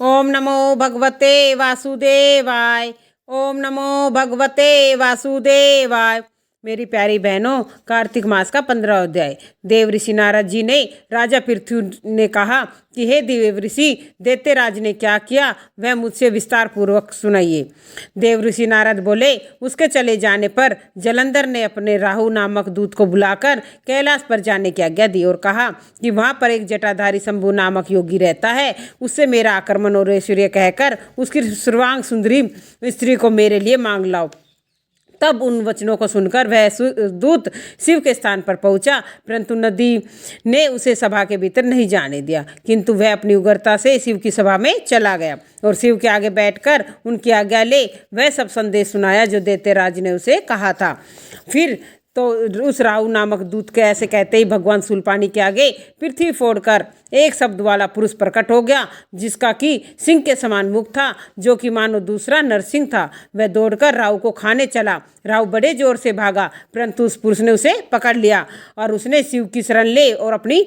ओम नमो भगवते वासुदेवाय। ओम नमो भगवते वासुदेवाय। मेरी प्यारी बहनों, कार्तिक मास का 15 अध्याय। देव ऋषि नारद जी ने राजा पृथु ने कहा कि हे देव ऋषि, दैत्यराज ने क्या किया वह मुझसे विस्तार पूर्वक सुनाइए। देव ऋषि नारद बोले, उसके चले जाने पर जलंधर ने अपने राहु नामक दूत को बुलाकर कैलाश पर जाने की आज्ञा दी और कहा कि वहां पर एक जटाधारी शंभु नामक योगी रहता है, उससे मेरा आक्रमण और ऐश्वर्य कहकर उसकी सर्वांग सुंदरी स्त्री को मेरे लिए मांग लाओ। तब उन वचनों को सुनकर वह दूत शिव के स्थान पर पहुंचा, परंतु नदी ने उसे सभा के भीतर नहीं जाने दिया, किंतु वह अपनी उग्रता से शिव की सभा में चला गया और शिव के आगे बैठकर उनकी आज्ञा ले वह सब संदेश सुनाया जो दैत्यराज ने उसे कहा था। फिर तो उस राहु नामक दूत के ऐसे कहते ही भगवान शूलपाणी के आगे पृथ्वी फोड़कर एक शब्द वाला पुरुष प्रकट हो गया, जिसका कि सिंह के समान मुख था, जो कि मानो दूसरा नरसिंह था। वह दौड़कर राहु को खाने चला। राहु बड़े जोर से भागा, परंतु उस पुरुष ने उसे पकड़ लिया और उसने शिव की शरण ले और अपनी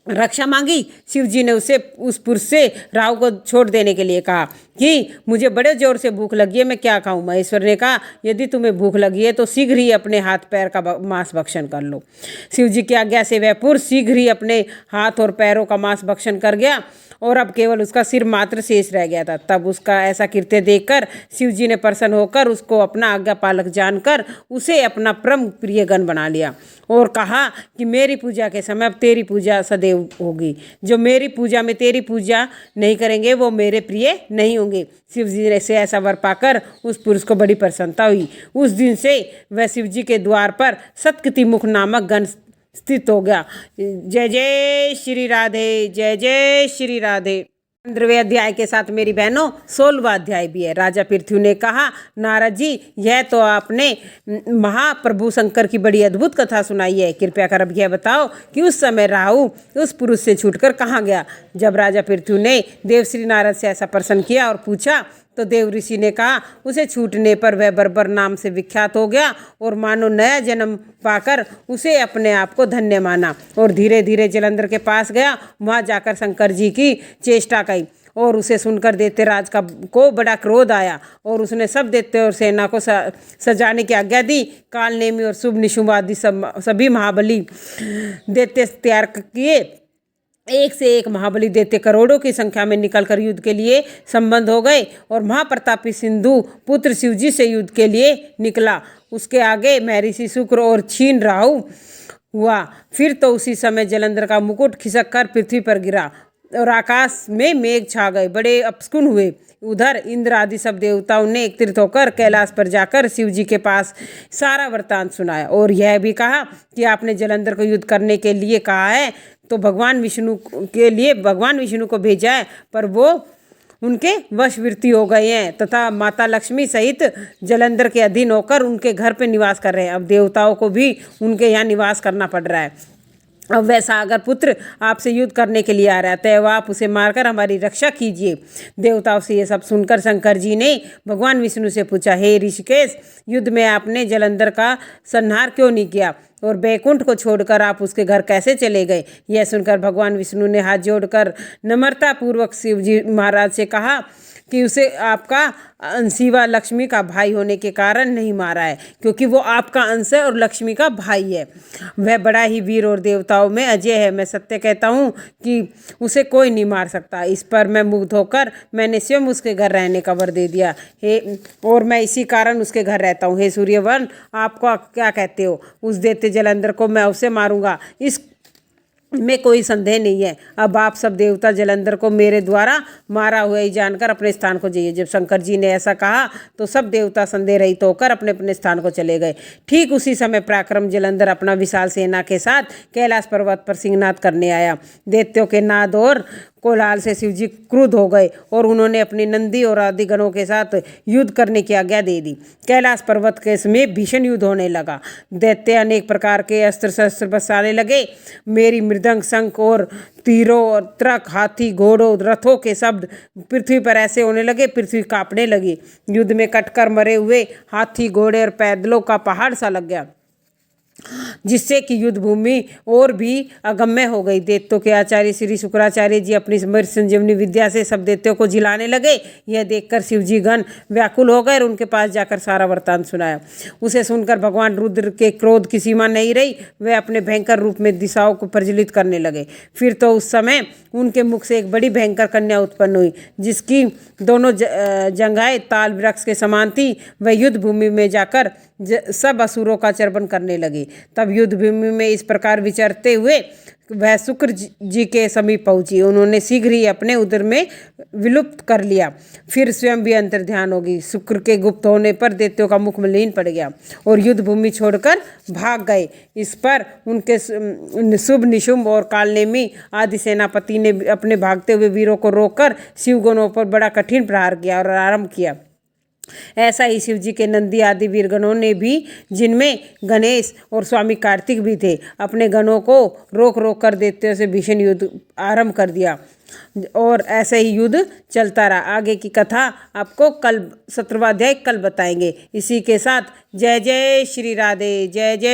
रक्षा मांगी। शिव जी ने उस पुरुष से राहु को छोड़ देने के लिए कहा कि मुझे बड़े जोर से भूख लगी है, मैं क्या खाऊं। महेश्वर ने कहा, यदि तुम्हें भूख लगी है तो शीघ्र ही अपने हाथ पैर का मांस भक्षण कर लो। शिव जी की आज्ञा से वह पुरुष शीघ्र ही अपने हाथ और पैरों का मांस भक्षण कर गया और अब केवल उसका सिर मात्र शेष रह गया था। तब उसका ऐसा कृत्य देखकर शिव जी ने प्रसन्न होकर उसको अपना आज्ञा पालक जानकर उसे अपना परम प्रियगण बना लिया और कहा कि मेरी पूजा के समय अब तेरी पूजा सदैव होगी। जो मेरी पूजा में तेरी पूजा नहीं करेंगे वो मेरे प्रिय नहीं होंगे। शिव जी ने से ऐसा वर पाकर उस पुरुष को बड़ी प्रसन्नता हुई। उस दिन से वह शिव जी के द्वार पर सतकृति मुख नामक गण स्थित हो गया। जय जय श्री राधे, जय जय श्री राधे। 15वें अध्याय के साथ मेरी बहनों 16वां अध्याय भी है। राजा पृथु ने कहा, नारद जी, यह तो आपने महाप्रभु शंकर की बड़ी अद्भुत कथा सुनाई है। कृपया कर अब यह बताओ कि उस समय राहु उस पुरुष से छूटकर कहाँ गया। जब राजा पृथु ने देवश्री नारद से ऐसा प्रश्न किया और पूछा तो देव ऋषि ने कहा, उसे छूटने पर वह बर्बर नाम से विख्यात हो गया और मानो नया जन्म पाकर उसे अपने आप को धन्य माना और धीरे धीरे जलंधर के पास गया। वहां जाकर शंकर जी की चेष्टा की और उसे सुनकर दैत्यराज को बड़ा क्रोध आया और उसने सब दैत्य और सेना को सजाने की आज्ञा दी। काल नेमी और शुभ निशुंभ आदि सभी महाबली दैत्य तैयार किए। एक से एक महाबली दैत्य करोड़ों की संख्या में निकलकर युद्ध के लिए संबंध हो गए और महाप्रतापी सिंधु पुत्र शिवजी से युद्ध के लिए निकला। उसके आगे महर्षि शुक्र और छीन राहु हुआ। फिर तो उसी समय जलंधर का मुकुट खिसक कर पृथ्वी पर गिरा और आकाश में मेघ छा गए, बड़े अपस्कुन हुए। उधर इंद्र आदि सब देवताओं ने एकत्रित होकर कैलाश पर जाकर शिव जी के पास सारा वृत्तांत सुनाया और यह भी कहा कि आपने जलंधर को युद्ध करने के लिए कहा है तो भगवान विष्णु को भेजा है, पर वो उनके वशवर्ती हो गए हैं तथा माता लक्ष्मी सहित जलंधर के अधीन होकर उनके घर पे निवास कर रहे हैं। अब देवताओं को भी उनके यहाँ निवास करना पड़ रहा है। अब वह सागर पुत्र आपसे युद्ध करने के लिए आ रहा है, तो आप उसे मारकर हमारी रक्षा कीजिए। देवताओं से ये सब सुनकर शंकर जी ने भगवान विष्णु से पूछा, हे ऋषिकेश, युद्ध में आपने जलंधर का संहार क्यों नहीं किया और बैकुंठ को छोड़कर आप उसके घर कैसे चले गए। यह सुनकर भगवान विष्णु ने हाथ जोड़कर नम्रतापूर्वक शिव जी महाराज से कहा कि उसे आपका अंशिवा लक्ष्मी का भाई होने के कारण नहीं मारा है, क्योंकि वो आपका अंश है और लक्ष्मी का भाई है। वह बड़ा ही वीर और देवताओं में अजय है। मैं सत्य कहता हूँ कि उसे कोई नहीं मार सकता। इस पर मैं मुग्ध होकर मैंने स्वयं उसके घर रहने का वर दे दिया और मैं इसी कारण उसके घर रहता हूँ। हे सूर्यवर्ण, आपको क्या कहते हो? उस दैत्य जलंधर को मैं उसे मारूंगा, इस में कोई संदेह नहीं है। अब आप सब देवता जलंधर को मेरे द्वारा मारा हुआ ही जानकर अपने स्थान को जाइए। जब शंकर जी ने ऐसा कहा तो सब देवता संदेह रहित होकर अपने अपने स्थान को चले गए। ठीक उसी समय पराक्रम जलंधर अपना विशाल सेना के साथ कैलाश पर्वत पर सिंहनाद करने आया। दैत्यों के नाद और कोलाहल से शिवजी क्रुद्ध हो गए और उन्होंने अपनी नंदी और आदि गणों के साथ युद्ध करने की आज्ञा दे दी। कैलाश पर्वत के समीप भीषण युद्ध होने लगा। दैत्य अनेक प्रकार के अस्त्र शस्त्र बरसाने लगे। मेरी मृदंग, शंख और तीरों और ट्रक, हाथी, घोड़ों, रथों के शब्द पृथ्वी पर ऐसे होने लगे, पृथ्वी कांपने लगी। युद्ध में कटकर मरे हुए हाथी, घोड़े और पैदलों का पहाड़ सा लग गया। जिससे कि युद्ध भूमि और भी अगम्य हो गई। दैत्यों के आचार्य श्री शुक्राचार्य जी अपनी मृत संजीवनी विद्या से सब दैत्यों को जिलाने लगे। यह देखकर शिवजी गण व्याकुल हो गए और उनके पास जाकर सारा वृत्तांत सुनाया। उसे सुनकर भगवान रुद्र के क्रोध की सीमा नहीं रही। वे अपने भयंकर रूप में दिशाओं को प्रज्वलित करने लगे। फिर तो उस समय उनके मुख से एक बड़ी भयंकर कन्या उत्पन्न हुई, जिसकी दोनों जंघाएं ताल वृक्ष के समान थी। वह युद्ध भूमि में जाकर सब असुरों का चर्वण करने लगी। तब युद्ध भूमि में इस प्रकार विचरते हुए वह शुक्र जी के समीप पहुंची। उन्होंने शीघ्र ही अपने उदर में विलुप्त कर लिया। फिर स्वयं भी अंतर्ध्यान होगी। शुक्र के गुप्त होने पर दैत्यों का मुख मलिन पड़ गया और युद्ध भूमि छोड़कर भाग गए। इस पर उनके शुभ, निशुंभ और कालनेमी आदि सेनापति ने अपने भागते हुए वीरों को रोककर शिवगणों पर बड़ा कठिन प्रहार किया और आरंभ किया। ऐसा ही शिव जी के नंदी आदि वीरगणों ने भी, जिनमें गणेश और स्वामी कार्तिक भी थे, अपने गणों को रोक रोक कर दैत्यों से भीषण युद्ध आरंभ कर दिया और ऐसे ही युद्ध चलता रहा। आगे की कथा आपको कल 17वां अध्याय कल बताएंगे। इसी के साथ जय जय श्री राधे, जय जय।